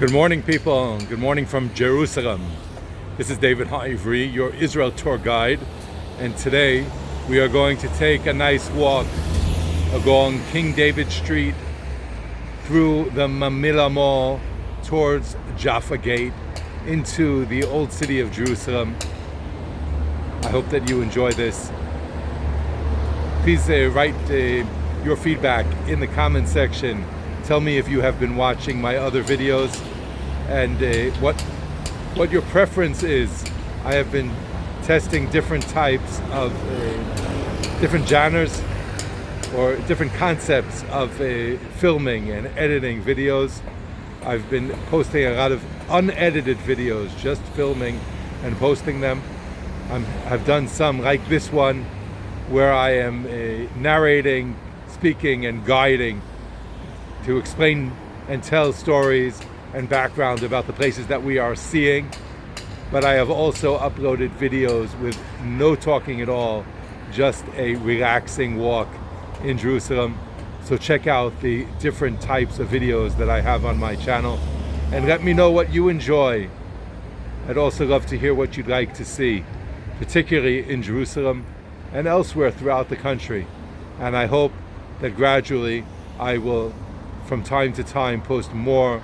Good morning, people. Good morning from Jerusalem. This is David Ha'ivri, your Israel tour guide, and today we are going to take a nice walk along King David Street through the Mamila Mall towards Jaffa Gate into the old city of Jerusalem. I hope that you enjoy this. Please write your feedback in the comment section. Tell me if you have been watching my other videos and what your preference is. I have been testing different types of different genres or different concepts of filming and editing videos. I've been posting a lot of unedited videos, just filming and posting them. I've done some like this one where I am narrating, speaking and guiding to explain and tell stories and background about the places that we are seeing. But I have also uploaded videos with no talking at all, just a relaxing walk in Jerusalem. So check out the different types of videos that I have on my channel and let me know what you enjoy. I'd also love to hear what you'd like to see, particularly in Jerusalem and elsewhere throughout the country. And I hope that gradually I will, from time to time, post more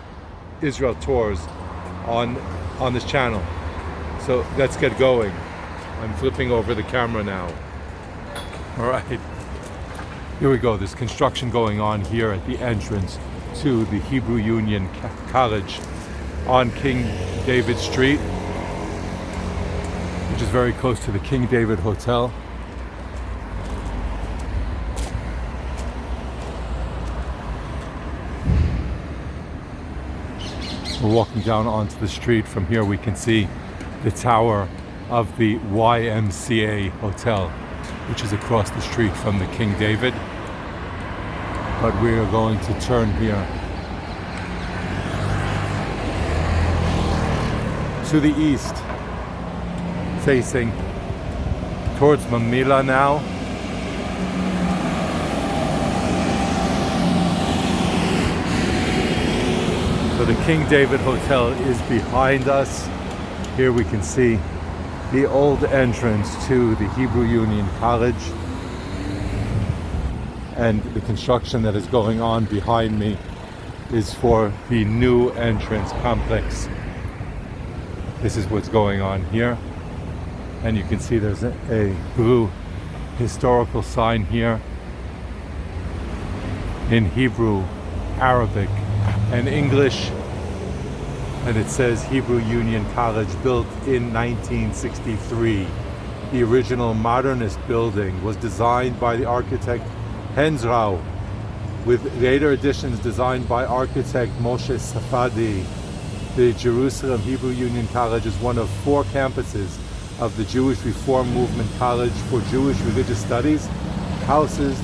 Israel tours on this channel. So let's get going. I'm flipping over the camera now. All right, here we go. There's construction going on here at the entrance to the Hebrew Union College on King David Street, which is very close to the King David Hotel. We're walking down onto the street. From here we can see the tower of the YMCA Hotel, which is across the street from the King David. But we are going to turn here to the east, facing towards Mamilla now. So the King David Hotel is behind us. Here we can see the old entrance to the Hebrew Union College and the construction that is going on behind me is for the new entrance complex. This is what's going on here, and you can see there's a blue historical sign here in Hebrew, Arabic and English, and it says Hebrew Union College, built in 1963. The original modernist building was designed by the architect Henzrau, with later additions designed by architect Moshe Safadi. The Jerusalem Hebrew Union College is one of 4 campuses of the Jewish Reform Movement College for Jewish Religious Studies, houses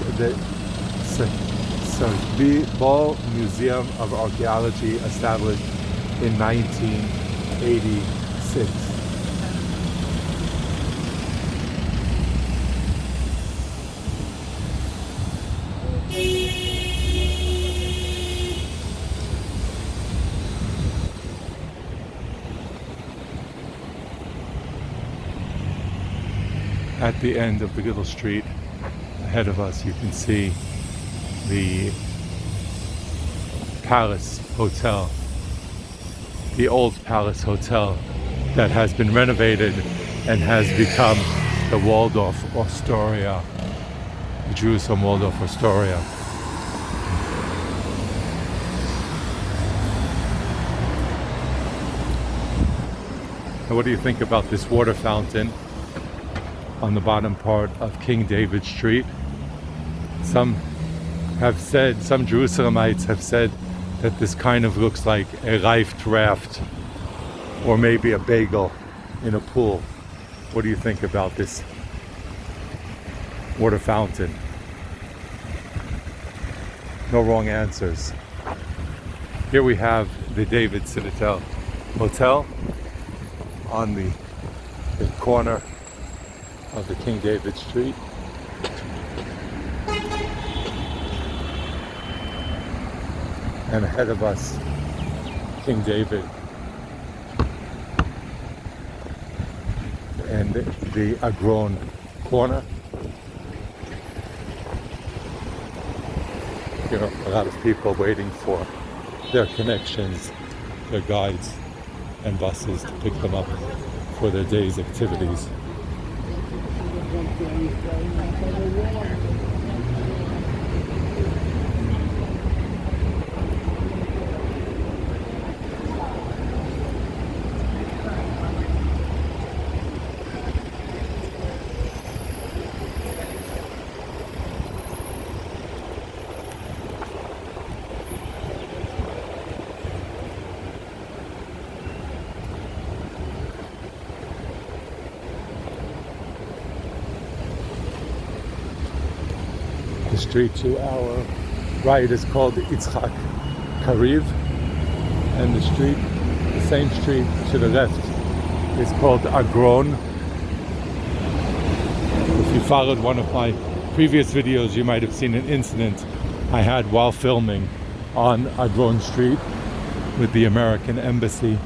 the Ball Museum of Archaeology, established in 1986. At the end of the little street ahead of us, you can see the Palace Hotel, the old Palace Hotel that has been renovated and has become the Waldorf Astoria, the Jerusalem Waldorf Astoria. And what do you think about this water fountain on the bottom part of King David Street? Some Jerusalemites have said that this kind of looks like a life raft or maybe a bagel in a pool. What do you think about this water fountain? No wrong answers. Here we have the David Citadel Hotel on the corner of the King David Street. And ahead of us King David. And the Agron corner. You know, a lot of people waiting for their connections, their guides and buses to pick them up for their day's activities. The street to our right is called Itzhak Kariv, and the same street to the left is called Agron. If you followed one of my previous videos, you might have seen an incident I had while filming on Agron Street with the American Embassy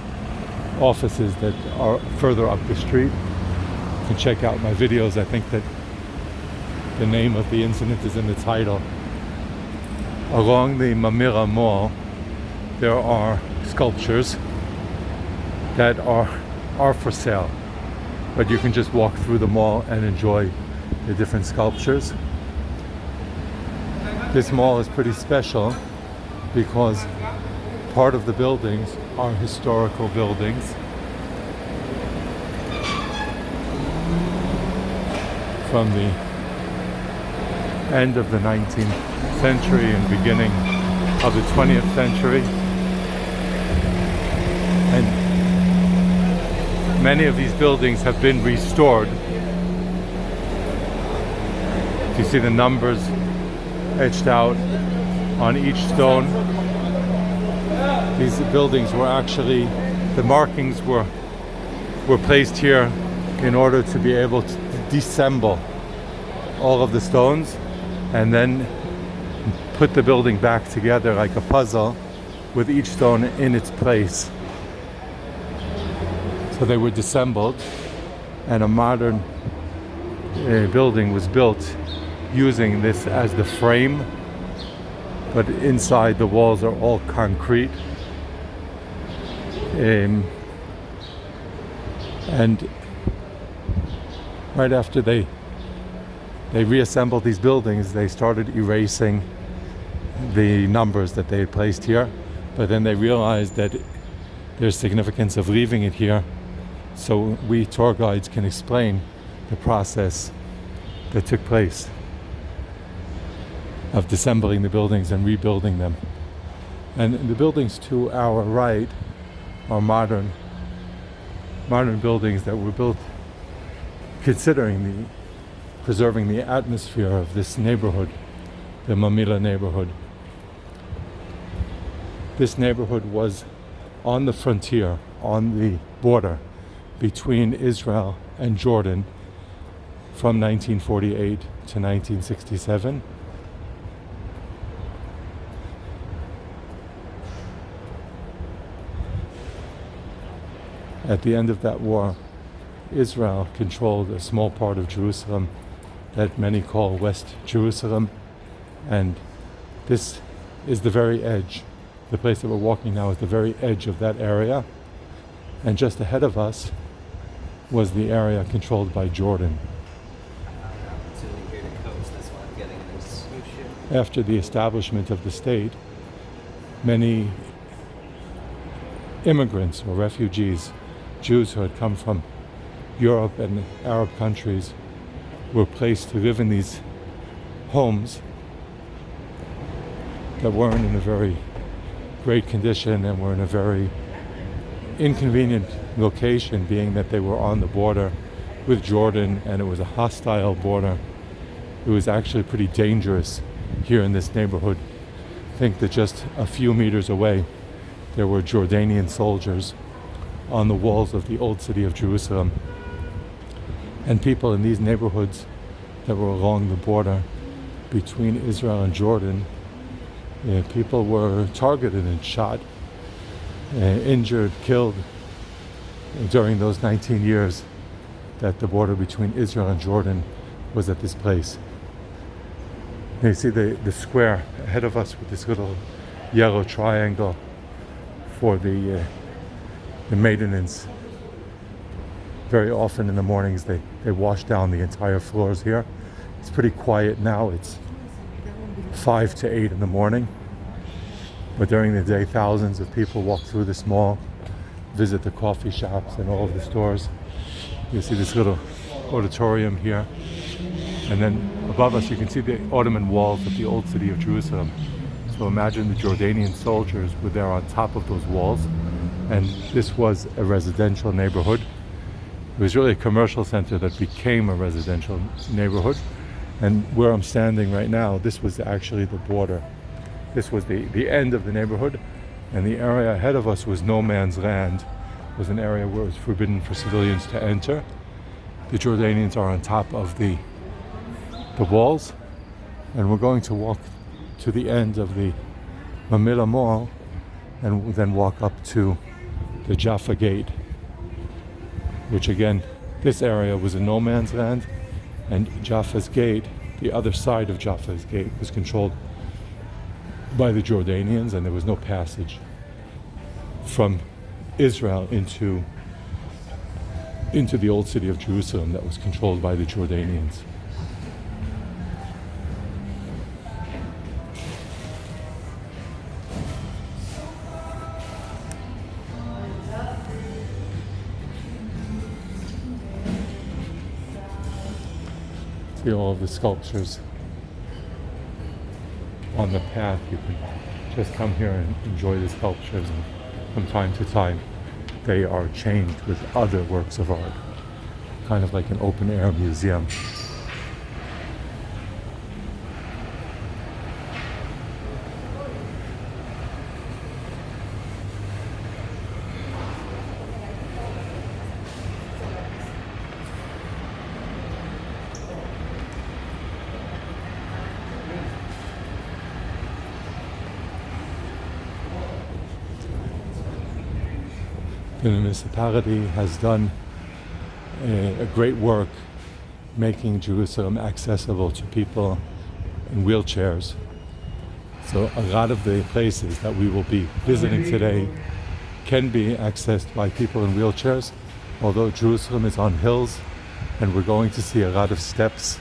offices that are further up the street. You can check out my videos. I think that the name of the incident is in the title. Along the Mamila Mall, there are sculptures that are for sale, but you can just walk through the mall and enjoy the different sculptures. This mall is pretty special because part of the buildings are historical buildings from the end of the 19th century and beginning of the 20th century. And many of these buildings have been restored. You see the numbers etched out on each stone. These buildings were actually, the markings were placed here in order to be able to disassemble all of the stones and then put the building back together like a puzzle with each stone in its place. So they were disassembled, and a modern building was built using this as the frame, but inside the walls are all concrete. And right after they reassembled these buildings, they started erasing the numbers that they had placed here, but then they realized that there's significance of leaving it here, so we tour guides can explain the process that took place of disassembling the buildings and rebuilding them. And the buildings to our right are modern buildings that were built considering preserving the atmosphere of this neighborhood, the Mamilla neighborhood. This neighborhood was on the frontier, on the border between Israel and Jordan from 1948 to 1967. At the end of that war, Israel controlled a small part of Jerusalem that many call West Jerusalem, and this is the very edge. The place that we're walking now is the very edge of that area, and just ahead of us was the area controlled by Jordan. After the establishment of the state, many immigrants or refugees, Jews who had come from Europe and Arab countries, were placed to live in these homes that weren't in a very great condition and were in a very inconvenient location, being that they were on the border with Jordan and it was a hostile border. It was actually pretty dangerous here in this neighborhood. Think that just a few meters away there were Jordanian soldiers on the walls of the old city of Jerusalem. And people in these neighborhoods that were along the border between Israel and Jordan, people were targeted and shot injured, killed during those 19 years that the border between Israel and Jordan was at this place. You see the square ahead of us with this little yellow triangle for the maintenance. Very often in the mornings they wash down the entire floors here. It's pretty quiet now. It's 5 to 8 in the morning. But during the day, thousands of people walk through this mall, visit the coffee shops and all of the stores. You see this little auditorium here. And then above us, you can see the Ottoman walls of the old city of Jerusalem. So imagine the Jordanian soldiers were there on top of those walls. And this was a residential neighborhood. It was really a commercial center that became a residential neighborhood. And where I'm standing right now, this was actually the border. This was the end of the neighborhood, and the area ahead of us was no man's land. It was an area where it was forbidden for civilians to enter. The Jordanians are on top of the walls, and we're going to walk to the end of the Mamila Mall and then walk up to the Jaffa gate, which again, this area was a no man's land, and Jaffa's gate, the other side of Jaffa's gate, was controlled by the Jordanians, and there was no passage from Israel into the old city of Jerusalem that was controlled by the Jordanians. See all of the sculptures on the path. You can just come here and enjoy the sculptures, and from time to time they are changed with other works of art, kind of like an open air museum. The municipality has done a great work making Jerusalem accessible to people in wheelchairs. So a lot of the places that we will be visiting today can be accessed by people in wheelchairs, although Jerusalem is on hills and we're going to see a lot of steps.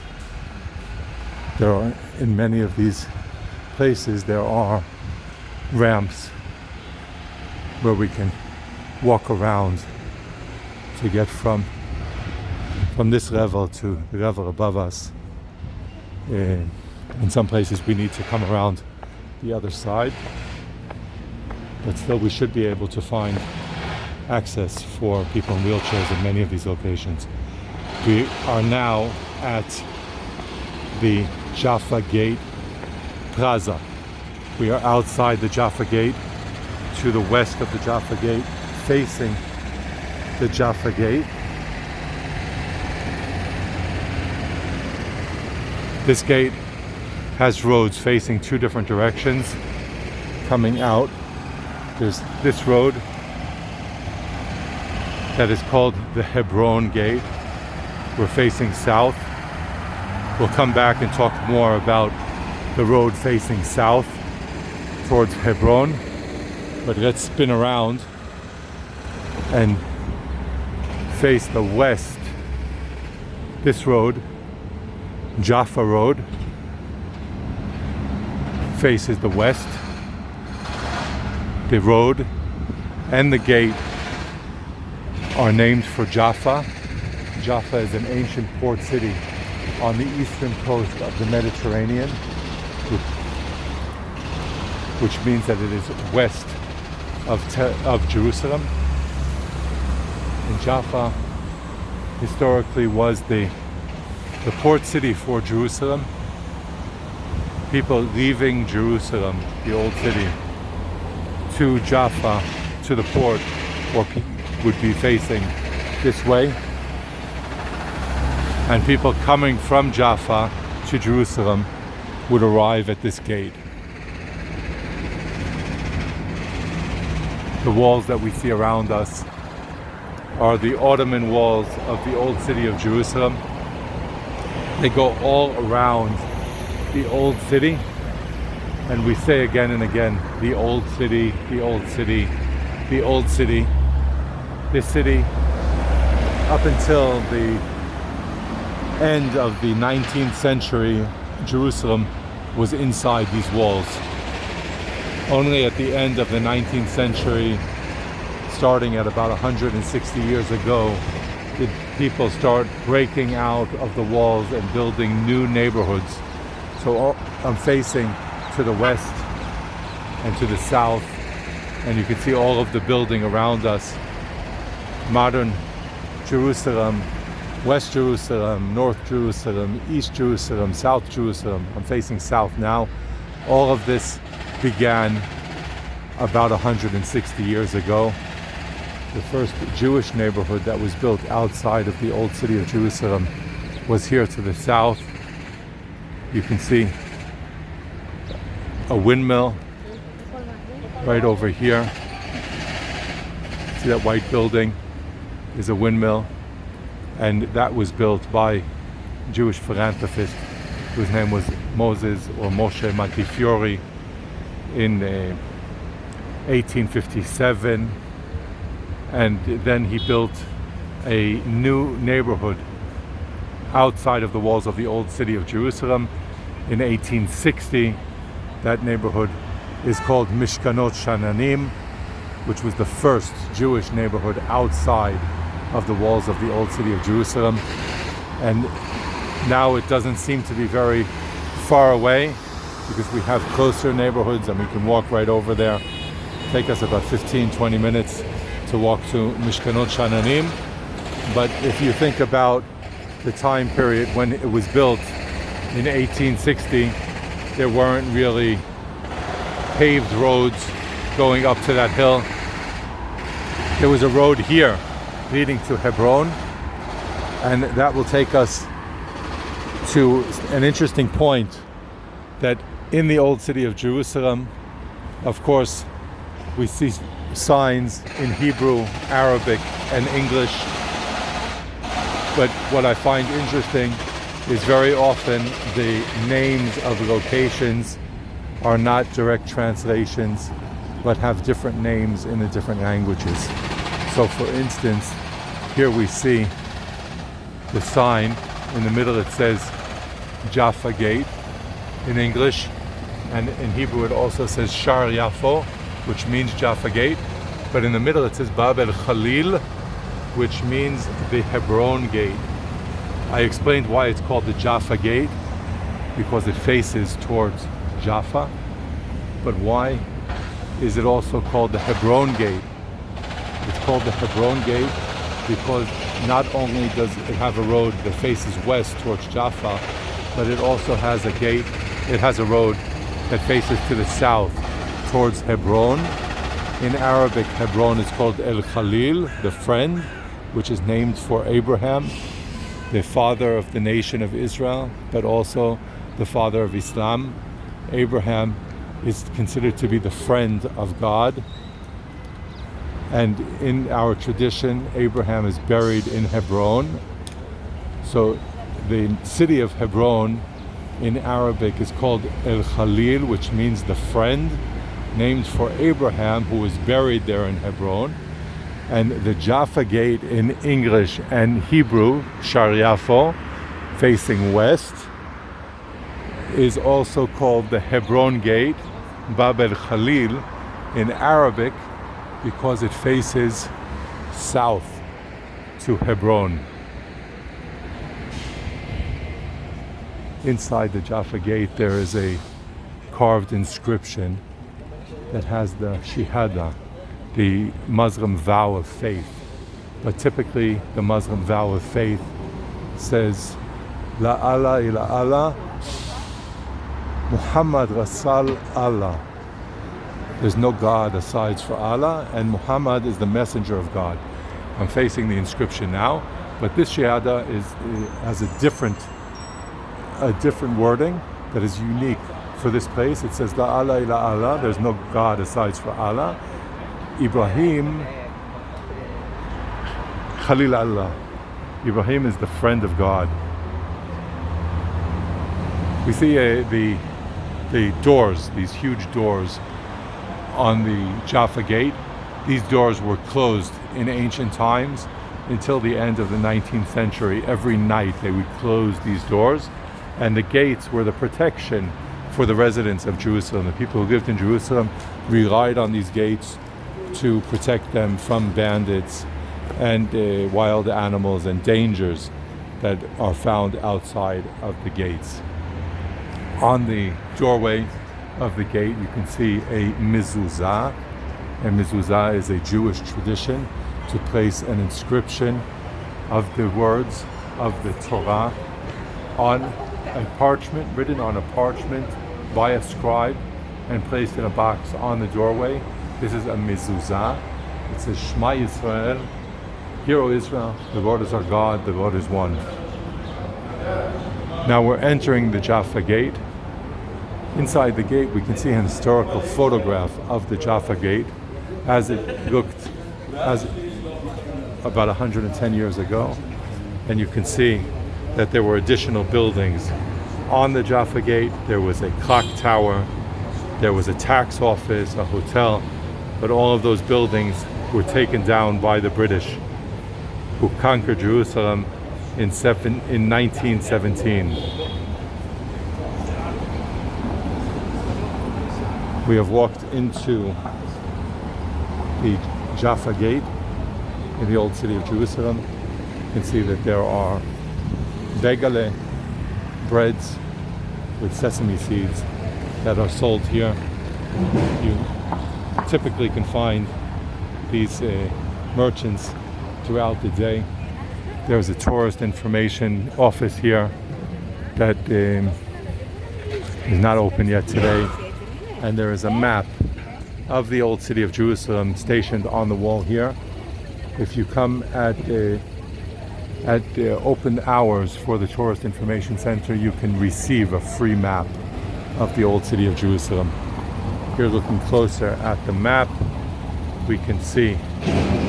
There are, in many of these places, there are ramps where we can walk around to get from this level to the level above us. In some places we need to come around the other side, but still we should be able to find access for people in wheelchairs in many of these locations. We are now at the Jaffa Gate Plaza. We are outside the Jaffa Gate, to the west of the Jaffa Gate, facing the Jaffa Gate. This gate has roads facing two different directions. Coming out, there's this road that is called the Hebron Gate. We're facing south. We'll come back and talk more about the road facing south towards Hebron, but let's spin around and face the west. This road, Jaffa Road, faces the west. The road and the gate are named for Jaffa. Jaffa is an ancient port city on the eastern coast of the Mediterranean, which means that it is west of Jerusalem. And Jaffa historically was the port city for Jerusalem. People leaving Jerusalem, the old city, to Jaffa, to the port, would be facing this way. And people coming from Jaffa to Jerusalem would arrive at this gate. The walls that we see around us are the Ottoman walls of the old city of Jerusalem. They go all around the old city, and we say again and again, the old city, the old city, the old city. This city, up until the end of the 19th century, Jerusalem was inside these walls. Only at the end of the 19th century, starting at about 160 years ago, did people start breaking out of the walls and building new neighborhoods. So I'm facing to the west and to the south, and you can see all of the building around us. Modern Jerusalem, West Jerusalem, North Jerusalem, East Jerusalem, South Jerusalem. I'm facing south now. All of this began about 160 years ago. The first Jewish neighborhood that was built outside of the old city of Jerusalem was here to the south. You can see a windmill right over here. See that white building is a windmill, and that was built by Jewish philanthropist whose name was Moses or Moshe Montefiore in 1857, and then he built a new neighborhood outside of the walls of the old city of Jerusalem in 1860. That neighborhood is called Mishkanot Shananim, which was the first Jewish neighborhood outside of the walls of the old city of Jerusalem. And now it doesn't seem to be very far away because we have closer neighborhoods and we can walk right over there. Take us about 15-20 minutes to walk to Mishkanot Shananim. But if you think about the time period when it was built in 1860, there weren't really paved roads going up to that hill. There was a road here leading to Hebron, and that will take us to an interesting point that in the old city of Jerusalem, of course, we see signs in Hebrew, Arabic, and English. But what I find interesting is very often the names of locations are not direct translations, but have different names in the different languages. So for instance, here we see the sign. In the middle it says Jaffa Gate in English, and in Hebrew it also says Shar Yafo, which means Jaffa Gate, but in the middle it says Bab el Khalil, which means the Hebron Gate. I explained why it's called the Jaffa Gate, because it faces towards Jaffa. But why is it also called the Hebron Gate? It's called the Hebron Gate because not only does it have a road that faces west towards Jaffa, but it also has a gate, it has a road that faces to the south towards Hebron. In Arabic, Hebron is called El Khalil, the friend, which is named for Abraham, the father of the nation of Israel, but also the father of Islam. Abraham is considered to be the friend of God. And in our tradition, Abraham is buried in Hebron. So the city of Hebron in Arabic is called El Khalil, which means the friend, named for Abraham, who was buried there in Hebron. And the Jaffa Gate in English and Hebrew, Shar Yafo, facing west, is also called the Hebron Gate, Bab el Khalil, in Arabic, because it faces south to Hebron. Inside the Jaffa Gate there is a carved inscription that has the Shahada, the Muslim vow of faith. But typically the Muslim vow of faith says, La Allah ila Allah, Muhammad Rasul Allah. There's no God aside for Allah, and Muhammad is the messenger of God. I'm facing the inscription now, but this Shahada has a different wording that is unique for this place. It says La Allah ila Allah, there's no God aside for Allah. Ibrahim, Khalil Allah. Ibrahim is the friend of God. We see the doors, these huge doors on the Jaffa gate. These doors were closed in ancient times until the end of the 19th century. Every night they would close these doors, and the gates were the protection for the residents of Jerusalem. The people who lived in Jerusalem relied on these gates to protect them from bandits and wild animals and dangers that are found outside of the gates. On the doorway of the gate you can see a mezuzah. A mezuzah is a Jewish tradition to place an inscription of the words of the Torah on a parchment, written on a parchment by a scribe and placed in a box on the doorway. This is a mezuzah. It says Shema Yisrael, Hear O Israel, the Lord is our God, the Lord is one. Now we're entering the Jaffa gate. Inside the gate we can see an historical photograph of the Jaffa gate as it looked about 110 years ago, and you can see that there were additional buildings on the Jaffa gate. There was a clock tower, there was a tax office, a hotel, but all of those buildings were taken down by the British, who conquered Jerusalem in 1917. We have walked into the Jaffa gate in the old city of Jerusalem. You can see that there are begale, breads with sesame seeds that are sold here. You typically can find these merchants throughout the day. There's a tourist information office here that is not open yet today, and there is a map of the old city of Jerusalem stationed on the wall here. If you come at open hours for the Tourist Information Center, you can receive a free map of the old city of Jerusalem. Here, looking closer at the map, we can see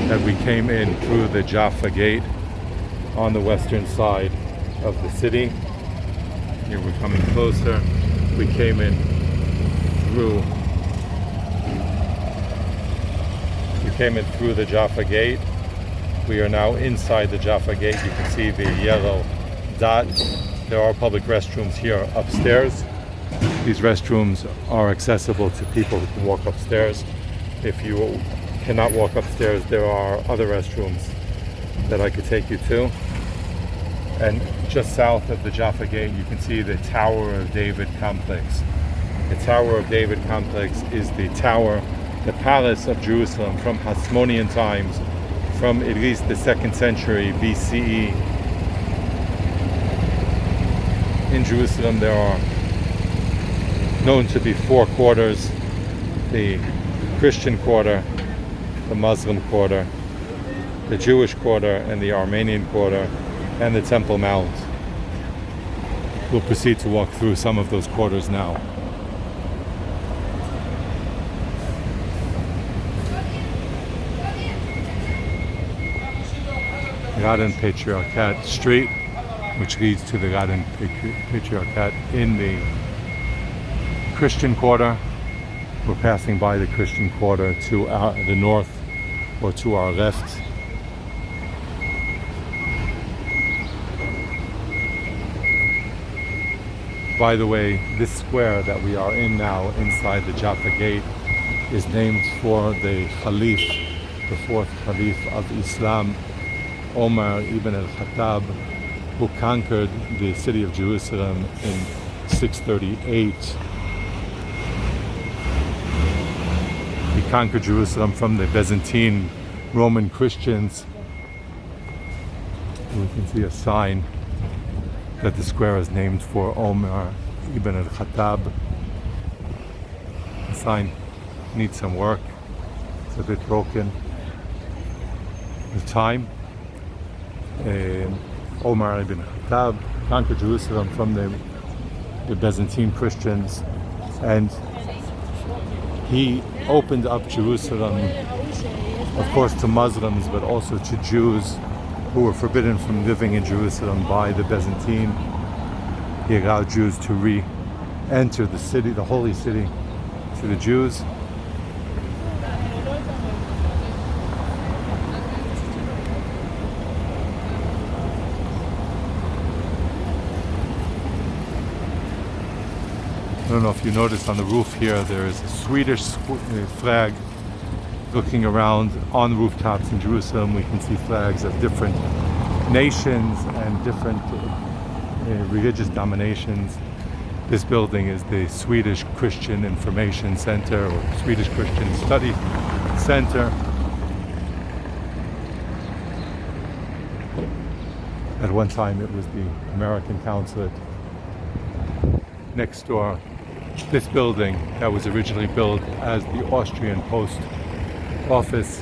that we came in through the Jaffa gate on the western side of the city. Here we're coming closer. We came in through the Jaffa gate. We are now inside the Jaffa gate. You can see the yellow dot. There are public restrooms here upstairs. These restrooms are accessible to people who can walk upstairs. If you cannot walk upstairs, there are other restrooms that I could take you to. And just south of the Jaffa gate, you can see the Tower of David complex. The Tower of David complex is the tower, the palace of Jerusalem from Hasmonean times, from at least the 2nd century BCE. In Jerusalem there are known to be 4 quarters: the Christian quarter, the Muslim quarter, the Jewish quarter, and the Armenian quarter, and the Temple Mount. We'll proceed to walk through some of those quarters now. Radin Patriarchat Street, which leads to the Radin Patriarchat in the Christian quarter. We're passing by the Christian quarter to the north, or to our left. By the way, this square that we are in now, inside the Jaffa gate, is named for the Caliph, the 4th Caliph of Islam, Omar ibn al-Khattab, who conquered the city of Jerusalem in 638. He conquered Jerusalem from the Byzantine Roman Christians. We can see a sign that the square is named for Omar ibn al-Khattab. The sign needs some work. It's a bit broken with time. Omar ibn Khattab conquered Jerusalem from the Byzantine Christians, and he opened up Jerusalem of course, to Muslims, but also to Jews who were forbidden from living in Jerusalem by the Byzantine. He allowed Jews to re-enter the city, the holy city, to the Jews. I don't know if you noticed on the roof here, there is a Swedish flag looking around on rooftops in Jerusalem. We can see flags of different nations and different religious dominations. This building is the Swedish Christian Information Center or Swedish Christian Study Center. At one time it was the American consulate. Next door, this building that was originally built as the Austrian Post Office,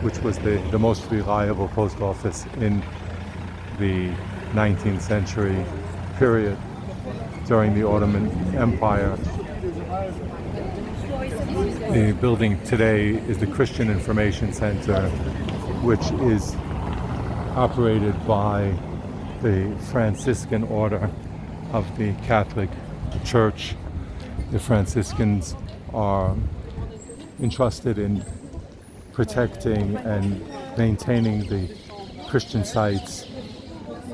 which was the most reliable post office in the 19th century period during the Ottoman Empire. The building today is the Christian Information Center, which is operated by the Franciscan Order of the Catholic Church. The Franciscans are entrusted in protecting and maintaining the Christian sites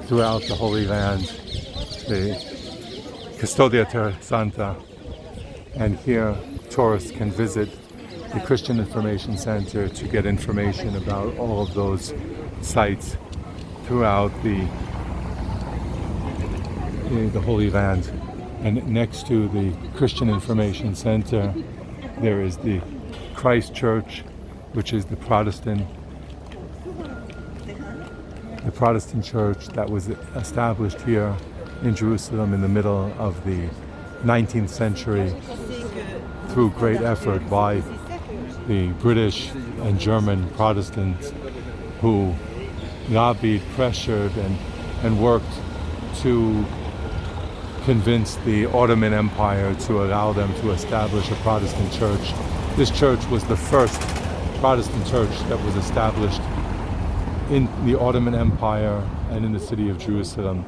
throughout the Holy Land, the Custodia Terra Santa, and here tourists can visit the Christian Information Center to get information about all of those sites throughout the Holy Land. And next to the Christian Information Center, there is the Christ Church, which is the Protestant church that was established here in Jerusalem in the middle of the 19th century through great effort by the British and German Protestants who lobbied, pressured, and worked to convince the Ottoman Empire to allow them to establish a Protestant church. This church was the first Protestant church that was established in the Ottoman Empire and in the city of Jerusalem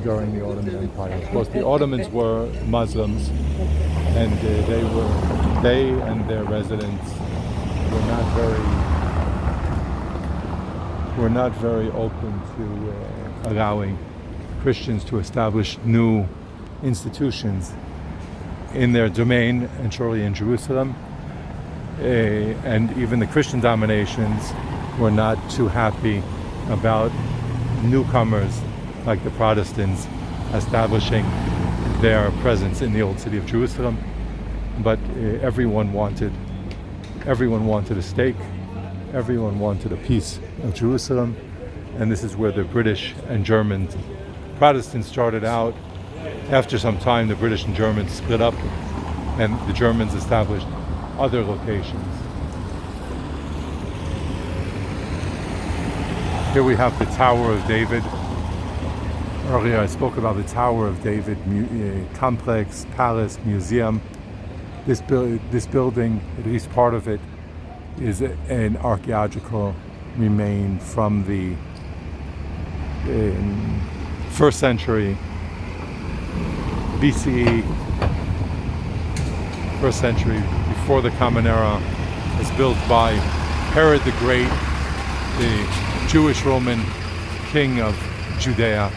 during the Ottoman Empire. Of course, the Ottomans were Muslims, and they and their residents were not very open to allowing Christians to establish new institutions in their domain, and surely in Jerusalem. And even the Christian dominations were not too happy about newcomers like the Protestants establishing their presence in the old city of Jerusalem. But everyone wanted a stake, everyone wanted a piece of Jerusalem, and this is where the British and German Protestants started out. After some time, the British and Germans split up, and the Germans established other locations. Here we have the Tower of David. Earlier I spoke about the Tower of David complex, palace, museum. This building, at least part of it, is an archaeological remain from the 1st century BCE, 1st century before the Common Era. It's built by Herod the Great, the Jewish Roman king of Judea.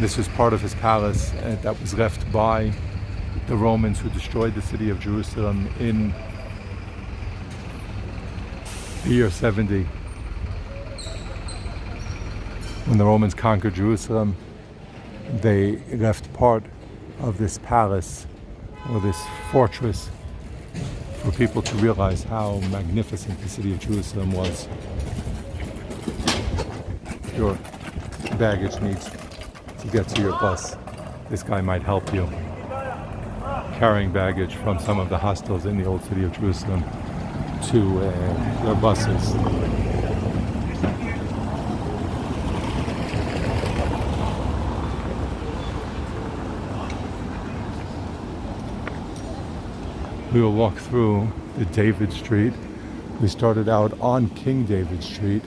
This was part of his palace that was left by the Romans who destroyed the city of Jerusalem in the year 70. When the Romans conquered Jerusalem, they left part of this palace or this fortress for people to realize how magnificent the city of Jerusalem was. If your baggage needs to get to your bus, this guy might help you carrying baggage from some of the hostels in the old city of Jerusalem to their buses. We will walk through the David Street. We started out on King David Street,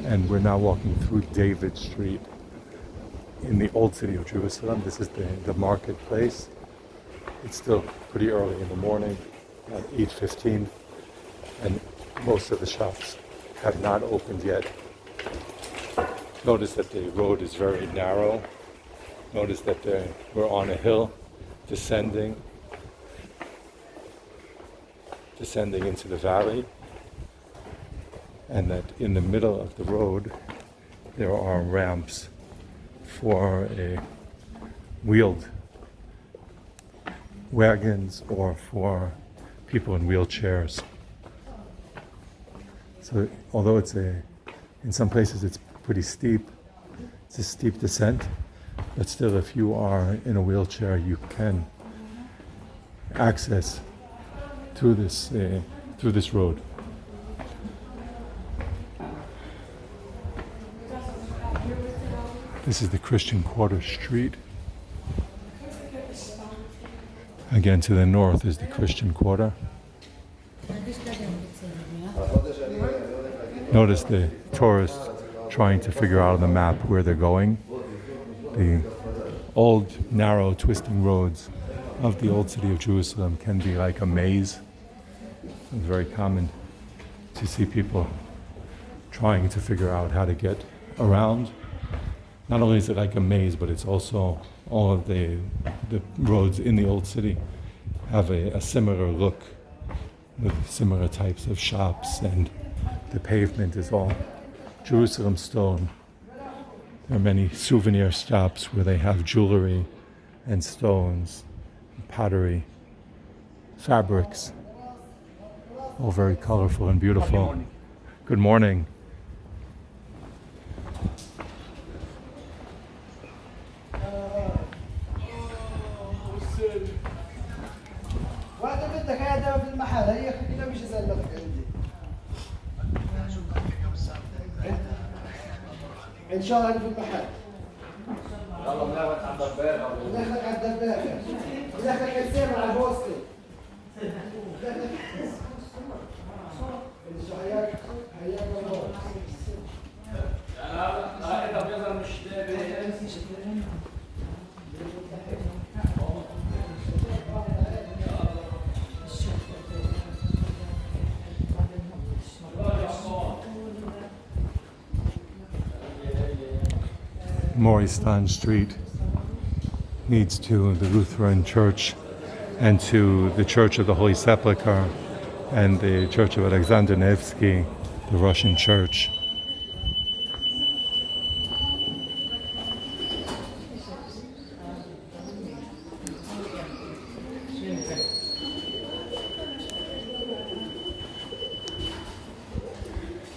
and we're now walking through David Street in the old city of Jerusalem. This is the marketplace. It's still pretty early in the morning, at 8:15, and most of the shops have not opened yet. Notice that the road is very narrow. Notice that we're on a hill, descending into the valley, and that in the middle of the road there are ramps for wheeled wagons or for people in wheelchairs. So although in some places it's pretty steep, it's a steep descent, but still if you are in a wheelchair you can access through this road. This is the Christian Quarter Street. Again, to the north is the Christian Quarter. Notice the tourists trying to figure out on the map where they're going. The old, narrow, twisting roads of the old city of Jerusalem can be like a maze. It's very common to see people trying to figure out how to get around. Not only is it like a maze, but it's also all of the roads in the old city have a similar look with similar types of shops, and the pavement is all Jerusalem stone. There are many souvenir shops where they have jewelry and stones, and pottery, fabrics, all very colorful and beautiful. Good morning. ان شاء الله في المحل يلا بناخذ على الدبابه بناخذك على الدبابه بناخذك السير على البوستي حياك الله انا انت بيظهر مش Moristan Street leads to the Lutheran Church and to the Church of the Holy Sepulchre and the Church of Alexander Nevsky, the Russian church.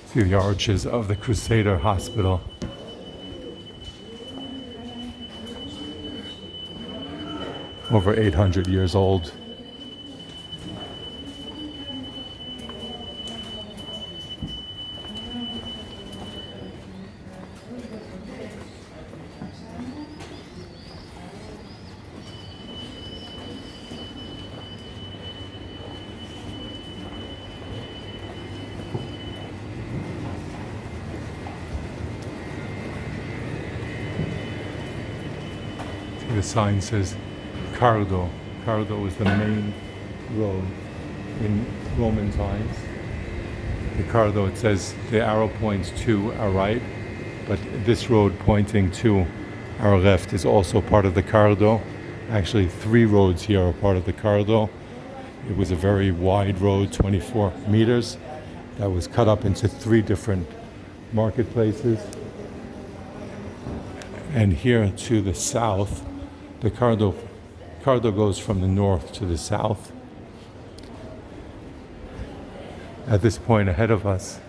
See the arches of the Crusader Hospital. Over 800 years old. See, the sign says Cardo. Cardo is the main road in Roman times. The Cardo, it says the arrow points to our right, but this road pointing to our left is also part of the Cardo. Actually, 3 roads here are part of the Cardo. It was a very wide road, 24 meters, that was cut up into 3 different marketplaces. And here to the south, the Cardo goes from the north to the south. At this point ahead of us,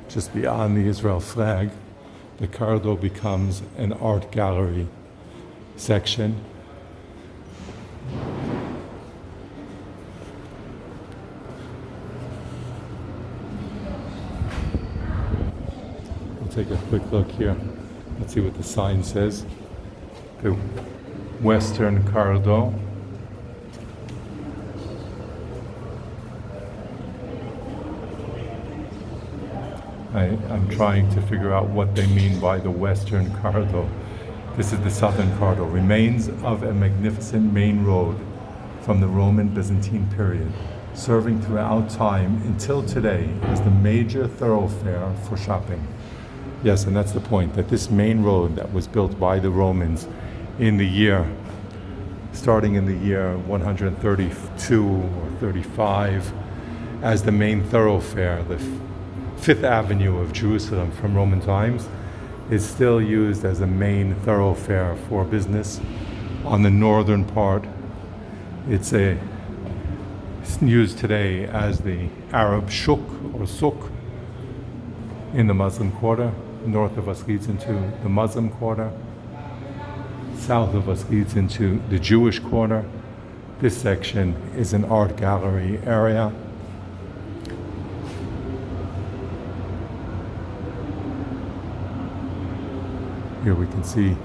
just beyond the Israel flag, the Cardo becomes an art gallery section. We'll take a quick look here. Let's see what the sign says. The Western Cardo. I'm trying to figure out what they mean by the Western Cardo. This is the Southern Cardo, remains of a magnificent main road from the Roman Byzantine period, serving throughout time until today as the major thoroughfare for shopping. Yes, and that's the point, that this main road that was built by the Romans starting in the year 132 or 35, as the main thoroughfare, the Fifth Avenue of Jerusalem from Roman times, is still used as a main thoroughfare for business. On the northern part, it's used today as the Arab Shuk or Souk in the Muslim quarter. North of us leads into the Muslim quarter. South of us leads into the Jewish quarter. This section is an art gallery area. Here we can see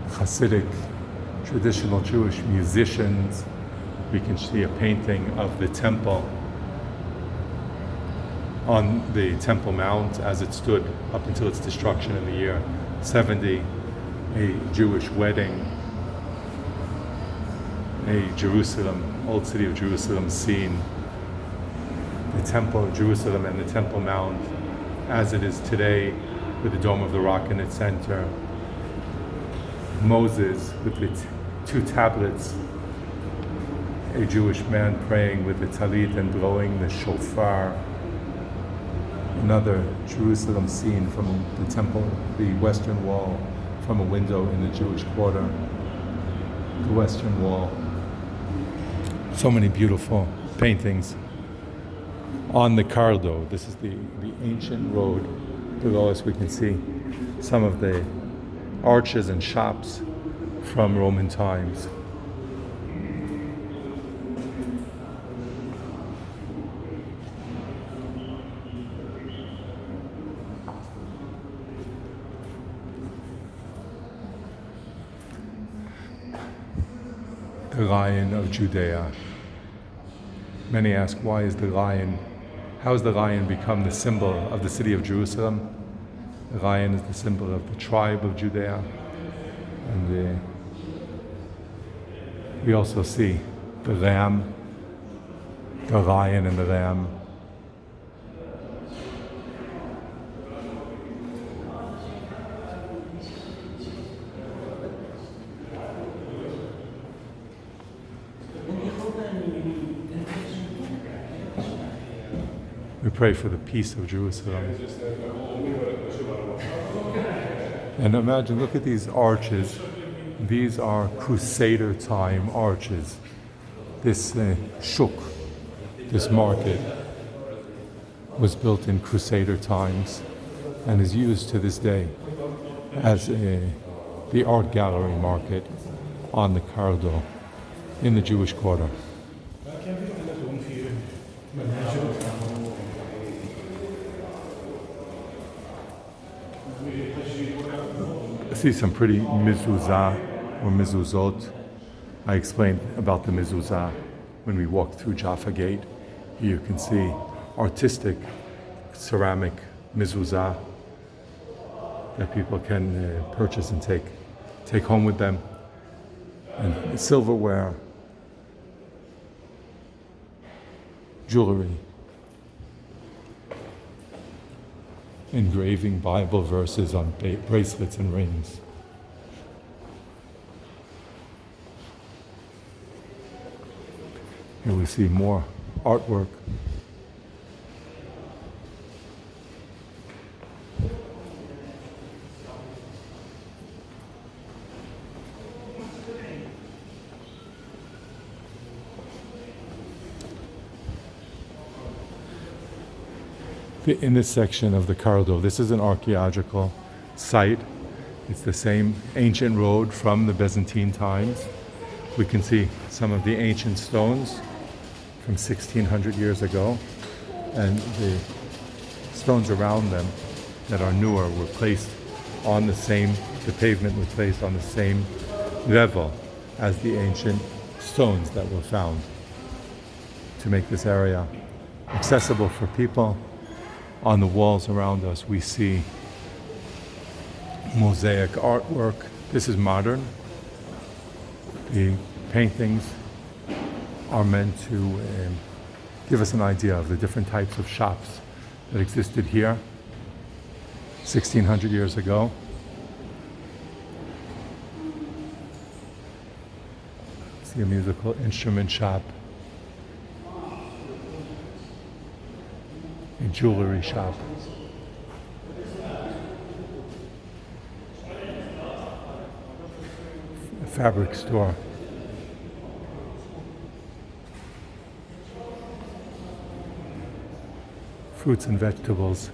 Hasidic, traditional Jewish musicians. We can see a painting of the temple on the Temple Mount as it stood up until its destruction in the year 70. A Jewish wedding, a Jerusalem, old city of Jerusalem scene, the Temple of Jerusalem and the Temple Mount as it is today, with the Dome of the Rock in its center. Moses with the two tablets, a Jewish man praying with the talit and blowing the shofar. Another Jerusalem scene from the temple, the western wall, from a window in the Jewish quarter, the western wall. So many beautiful paintings. On the Cardo, this is the ancient road. Below us we can see some of the arches and shops from Roman times. The Lion of Judea. Many ask, why is the lion? How has the lion become the symbol of the city of Jerusalem? The lion is the symbol of the tribe of Judea. And we also see the lamb, the lion and the lamb. We pray for the peace of Jerusalem. And imagine, look at these arches. These are Crusader time arches. This shuk, this market, was built in Crusader times and is used to this day as the art gallery market on the Cardo in the Jewish quarter. I see some pretty mezuzah or mezuzot. I explained about the mezuzah when we walked through Jaffa Gate. Here you can see artistic ceramic mezuzah that people can purchase and take home with them. And silverware, jewelry, engraving Bible verses on bracelets and rings. Here we see more artwork. In this section of the Cardo, this is an archaeological site. It's the same ancient road from the Byzantine times. We can see some of the ancient stones from 1600 years ago, and the stones around them that are newer were placed on the pavement was placed on the same level as the ancient stones that were found to make this area accessible for people On the walls around us, we see mosaic artwork. This is modern. The paintings are meant to give us an idea of the different types of shops that existed here 1600 years ago. See a musical instrument shop, a jewelry shop, a fabric store, fruits and vegetables,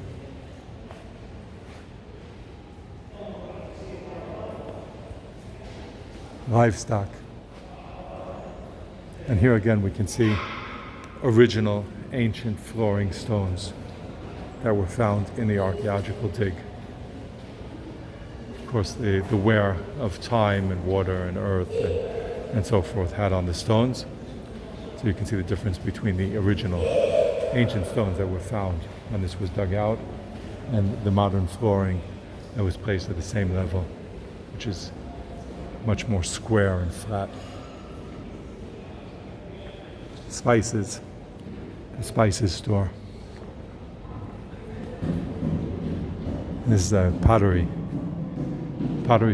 livestock. And here again we can see original ancient flooring stones that were found in the archaeological dig. Of course, the wear of time and water and earth and so forth had on the stones. So you can see the difference between the original ancient stones that were found when this was dug out and the modern flooring that was placed at the same level, which is much more square and flat. Spices, the spices store. This is a pottery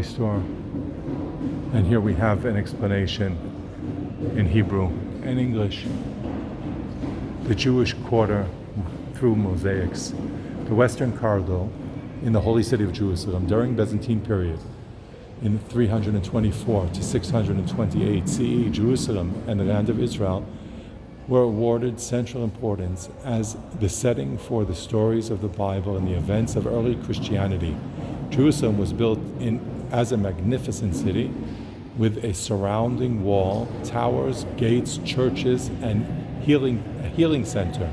store. And here we have an explanation in Hebrew and English. The Jewish quarter through mosaics. The Western Cardo in the holy city of Jerusalem during Byzantine period in 324 to 628 CE, Jerusalem and the land of Israel were awarded central importance as the setting for the stories of the Bible and the events of early Christianity. Jerusalem was built as a magnificent city with a surrounding wall, towers, gates, churches, and a healing center.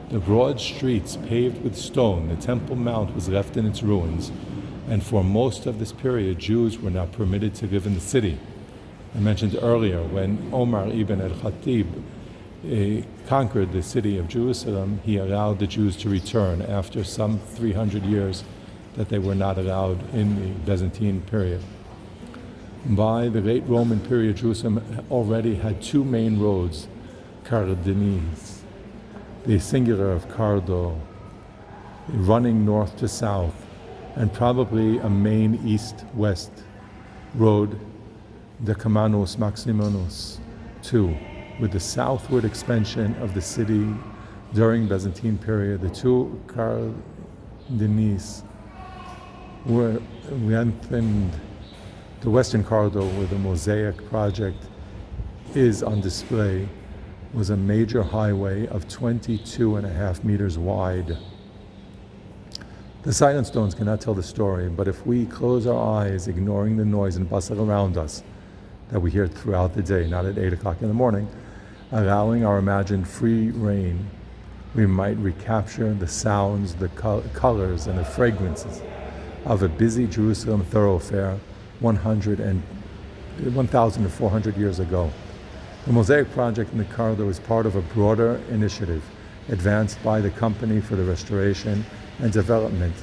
The broad streets paved with stone, the Temple Mount was left in its ruins, and for most of this period, Jews were not permitted to live in the city. I mentioned earlier when Omar ibn al-Khatib conquered the city of Jerusalem, he allowed the Jews to return after some 300 years that they were not allowed in the Byzantine period. By the late Roman period, Jerusalem already had two main roads, Cardinis, the singular of Cardo, running north to south, and probably a main east-west road, Decumanus Maximinus, too. With the southward expansion of the city during Byzantine period, the two Cardinis were lengthened. The Western Cardo, where the mosaic project is on display, was a major highway of 22.5 meters wide. The silent stones cannot tell the story, but if we close our eyes, ignoring the noise and bustle around us that we hear throughout the day, not at 8 o'clock in the morning, allowing our imagined free reign, we might recapture the sounds, the colors, and the fragrances of a busy Jerusalem thoroughfare 1,400 years ago. The Mosaic Project in the Cardo is part of a broader initiative advanced by the Company for the Restoration and Development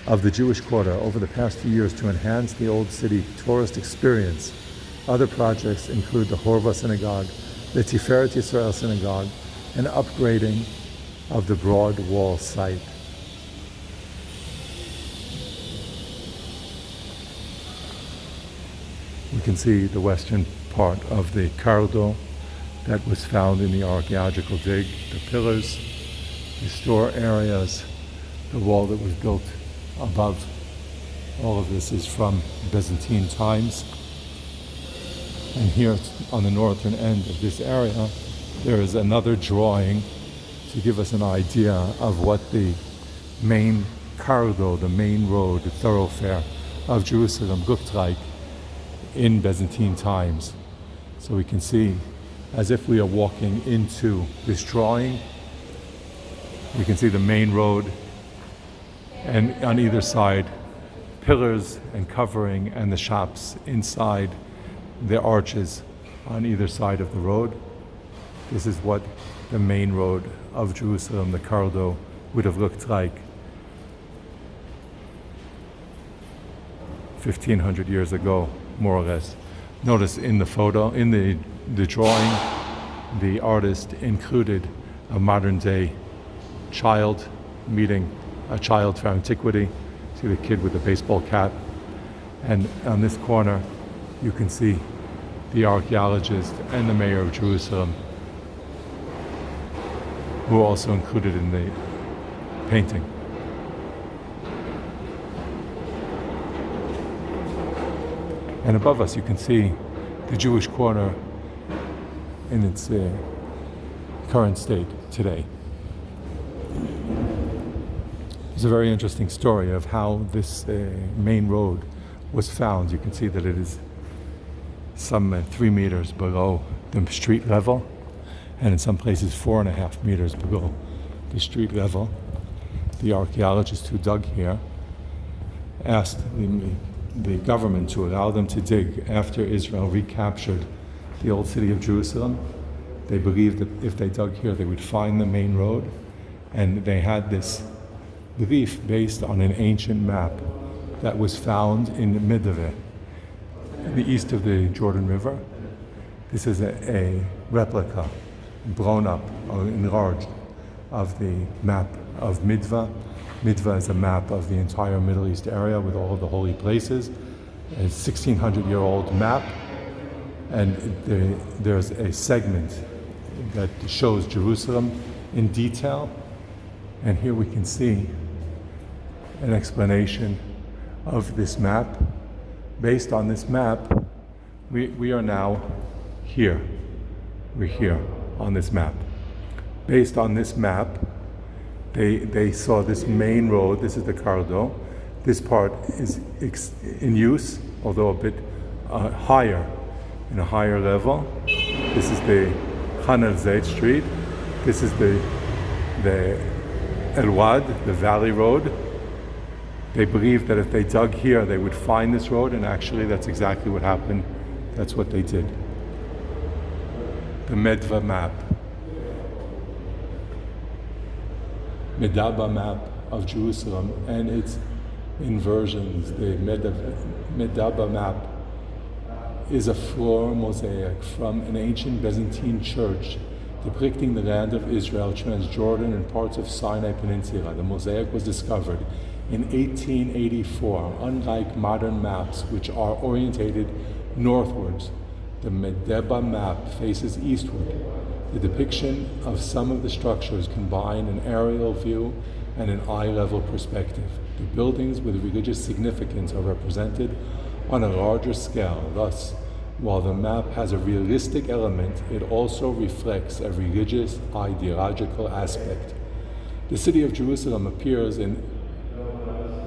of the Jewish Quarter over the past few years to enhance the Old City tourist experience. Other projects include the Horva Synagogue, the Tiferet Yisrael Synagogue, and upgrading of the Broad Wall site. We can see the western part of the Cardo that was found in the archaeological dig, the pillars, the store areas, the wall that was built above. All of this is from Byzantine times. And here on the northern end of this area, there is another drawing to give us an idea of what the main Cardo, the main road, the thoroughfare of Jerusalem looked like in Byzantine times. So we can see, as if we are walking into this drawing, we can see the main road, and on either side, pillars and covering, and the shops inside the arches on either side of the road. This is what the main road of Jerusalem, the Cardo, would have looked like 1500 years ago, more or less. Notice in the photo, in the drawing, the artist included a modern day child meeting a child from antiquity. See the kid with the baseball cap. And on this corner, you can see the archaeologist and the mayor of Jerusalem, who are also included in the painting. And above us, you can see the Jewish quarter in its current state today. There's a very interesting story of how this main road was found. You can see that it is some 3 meters below the street level, and in some places 4.5 meters below the street level. The archaeologists who dug here asked the government to allow them to dig after Israel recaptured the old city of Jerusalem. They believed that if they dug here, they would find the main road, and they had this belief based on an ancient map that was found in Madaba, in the east of the Jordan River. This is a replica, blown up or enlarged, of the map of Midva. Midva is a map of the entire Middle East area with all of the holy places. A 1600-year-old map, and there's a segment that shows Jerusalem in detail. And here we can see an explanation of this map. Based on this map, we are now here. We're here on this map. Based on this map, they saw this main road. This is the Cardo. This part is in use, although a bit higher, in a higher level. This is the Khan el-Zaid Street. This is the El Wad, the Valley Road. They believed that if they dug here, they would find this road, and actually that's exactly what happened. That's what they did. The Medva map. Madaba map of Jerusalem and its inversions. The Madaba map is a floor mosaic from an ancient Byzantine church depicting the land of Israel, Transjordan, and parts of Sinai Peninsula. The mosaic was discovered in 1884. Unlike modern maps, which are orientated northwards, the Madaba map faces eastward. The depiction of some of the structures combine an aerial view and an eye-level perspective. The buildings with religious significance are represented on a larger scale. Thus, while the map has a realistic element, it also reflects a religious, ideological aspect. The city of Jerusalem appears in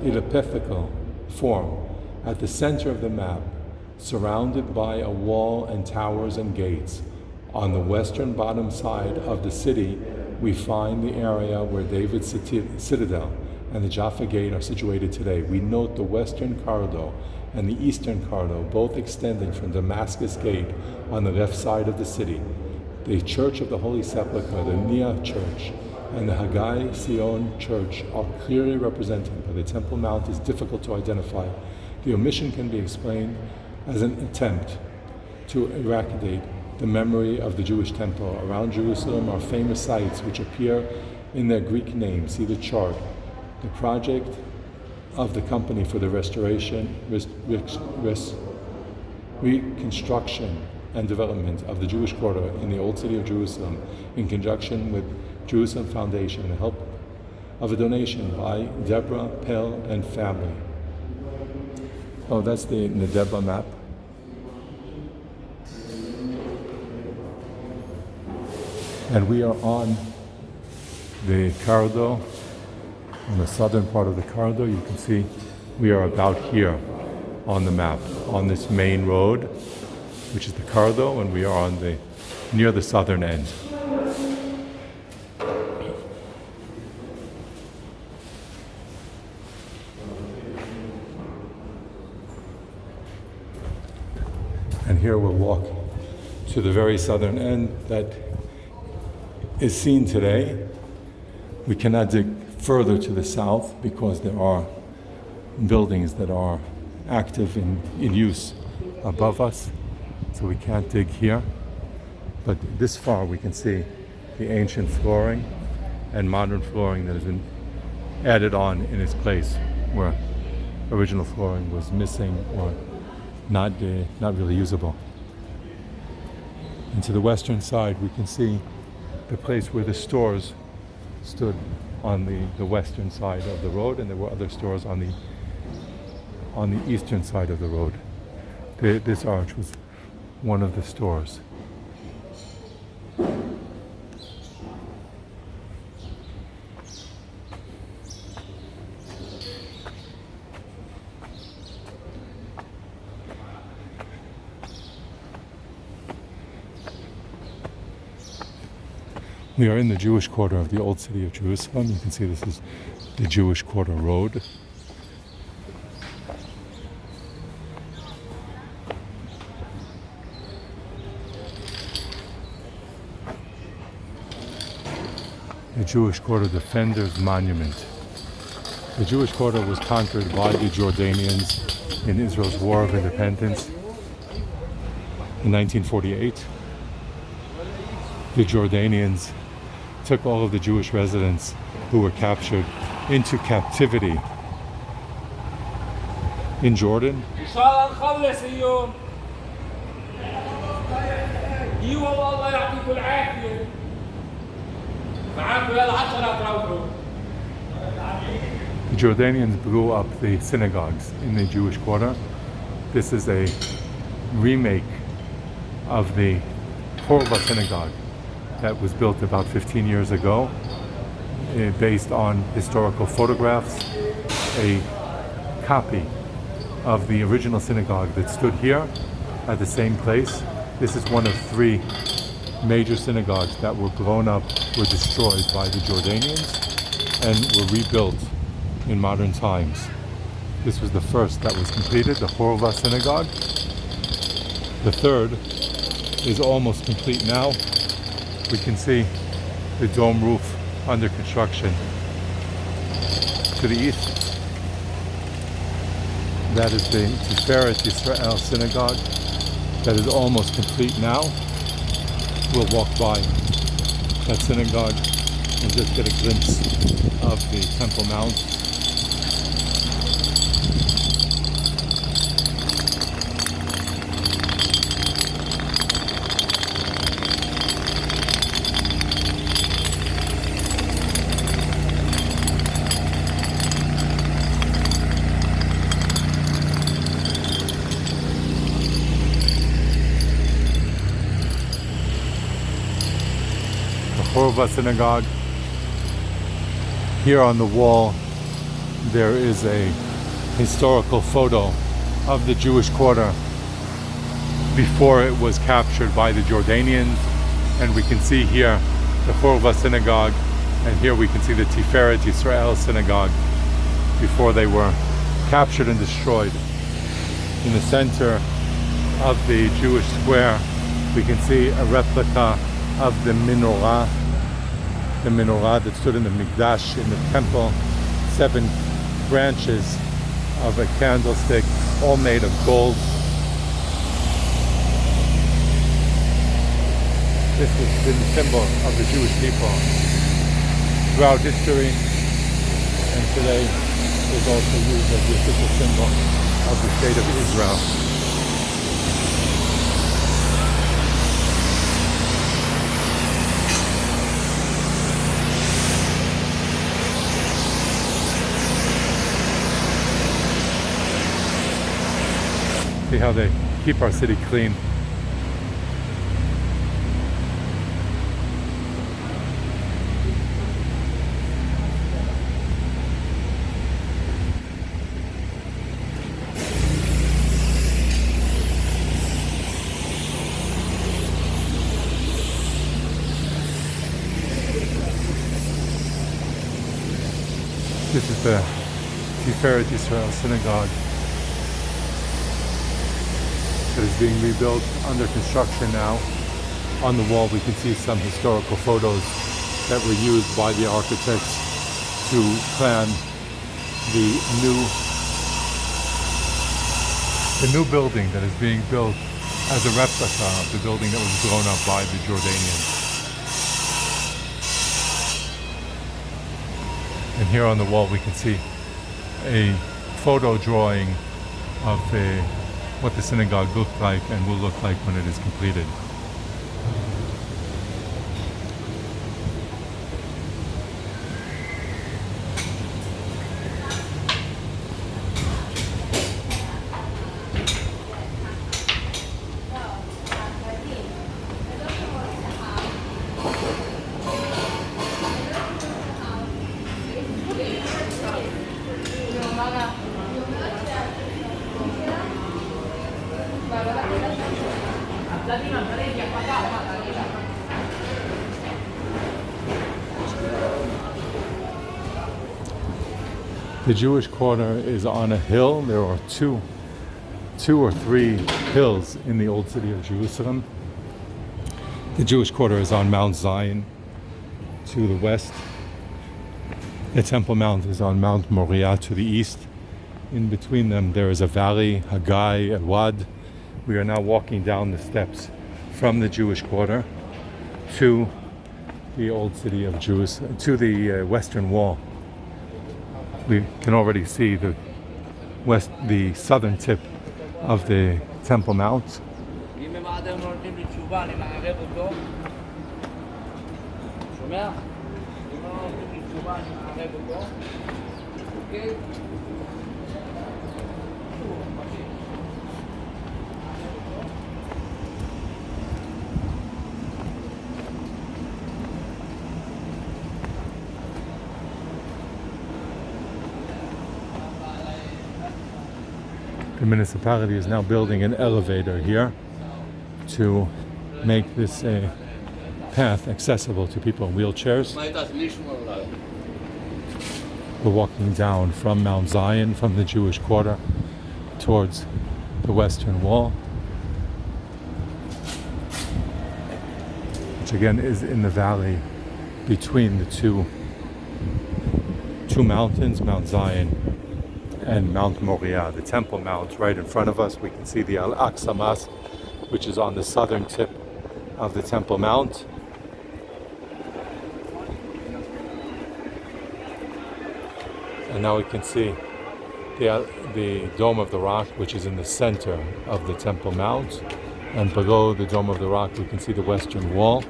elliptical form at the center of the map, surrounded by a wall and towers and gates. On the western bottom side of the city, we find the area where David's citadel and the Jaffa gate are situated today. We note the western Cardo and the eastern Cardo, both extending from Damascus Gate on the left side of the city. The Church of the Holy Sepulchre, the Nia Church, and the Hagai Sion Church are clearly represented, but the Temple Mount is difficult to identify. The omission can be explained as an attempt to eradicate the memory of the Jewish temple. Around Jerusalem are famous sites which appear in their Greek names. See the chart. The project of the company for the restoration, reconstruction, and development of the Jewish quarter in the old city of Jerusalem, in conjunction with Jerusalem Foundation, and the help of a donation by Deborah Pell and family. Oh, that's the Madaba map. And we are on the Cardo, on the southern part of the Cardo. You can see we are about here on the map, on this main road, which is the Cardo, and we are on near the southern end. And here we'll walk to the very southern end that is seen today. We cannot dig further to the south because there are buildings that are active in use above us, so we can't dig here. But this far we can see the ancient flooring and modern flooring that has been added on in its place where original flooring was missing or not really usable. And to the western side we can see the place where the stores stood on the western side of the road, and there were other stores on the eastern side of the road. This arch was one of the stores. We are in the Jewish quarter of the old city of Jerusalem. You can see this is the Jewish Quarter Road. The Jewish Quarter Defenders Monument. The Jewish Quarter was conquered by the Jordanians in Israel's War of Independence in 1948. The Jordanians took all of the Jewish residents who were captured into captivity in Jordan. The Jordanians blew up the synagogues in the Jewish quarter. This is a remake of the Horva synagogue that was built about 15 years ago, based on historical photographs, a copy of the original synagogue that stood here at the same place. This is one of 3 major synagogues that were blown up, were destroyed by the Jordanians, and were rebuilt in modern times. This was the first that was completed, the Horva synagogue. The third is almost complete now. We can see the dome roof under construction. To the east, that is the Tiferet Israel synagogue that is almost complete now. We'll walk by that synagogue and just get a glimpse of the Temple Mount. Horva synagogue. Here on the wall there is a historical photo of the Jewish quarter before it was captured by the Jordanians, and we can see here the Horva synagogue, and here we can see the Tiferet Israel synagogue before they were captured and destroyed. In the center of the Jewish square we can see a replica of the menorah that stood in the Mikdash, in the temple. 7 branches of a candlestick, all made of gold. This has been the symbol of the Jewish people throughout history, and today is also used as the official symbol of the state of Israel. See how they keep our city clean. This is the Tiferet Israel synagogue that is being rebuilt, under construction now. On the wall we can see some historical photos that were used by the architects to plan the new building that is being built as a replica of the building that was blown up by the Jordanians. And here on the wall we can see a photo drawing of what the synagogue looked like and will look like when it is completed. The Jewish quarter is on a hill. There are two or three hills in the old city of Jerusalem. The Jewish quarter is on Mount Zion to the west. The Temple Mount is on Mount Moriah to the east. In between them there is a valley, Haggai, a Wad. We are now walking down the steps from the Jewish quarter to the old city of Jerusalem, to the western wall. We can already see the southern tip of the Temple Mount. The municipality is now building an elevator here to make this path accessible to people in wheelchairs. We're walking down from Mount Zion, from the Jewish quarter, towards the Western Wall, which again is in the valley between the two mountains, Mount Zion and Mount Moriah. The Temple Mount right in front of us. We can see the Al-Aqsa Mosque, which is on the southern tip of the Temple Mount. And now we can see the Dome of the Rock, which is in the center of the Temple Mount. And below the Dome of the Rock, we can see the Western Wall.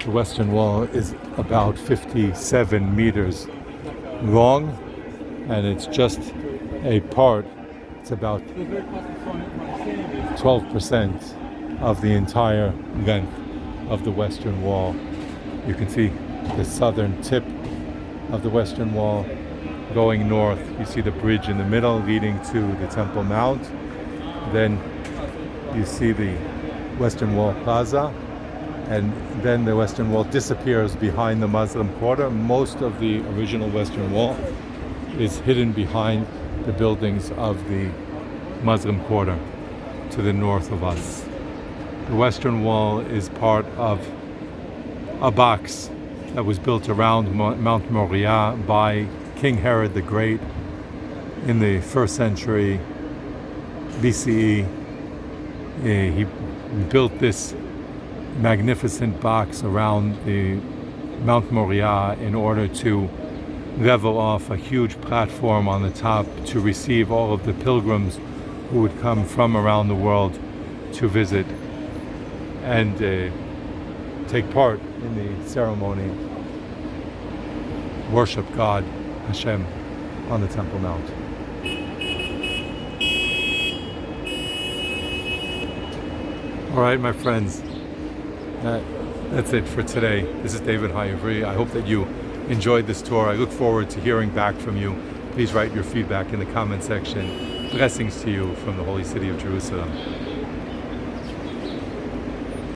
The Western Wall is about 57 meters long, and it's just a part, it's about 12% of the entire length of the Western Wall. You can see the southern tip of the Western Wall going north. You see the bridge in the middle leading to the Temple Mount. Then you see the Western Wall Plaza, and then the Western Wall disappears behind the Muslim quarter. Most of the original Western Wall is hidden behind the buildings of the Muslim quarter to the north of us. The Western Wall is part of a box that was built around Mount Moriah by King Herod the Great in the 1st century BCE. He built this magnificent box around the Mount Moriah in order to level off a huge platform on the top to receive all of the pilgrims who would come from around the world to visit and take part in the ceremony, worship God, Hashem, on the Temple Mount. All right, my friends, that's it for today. This is David Hayavri. I hope that you enjoyed this tour. I look forward to hearing back from you. Please write your feedback in the comment section. Blessings to you from the Holy City of Jerusalem.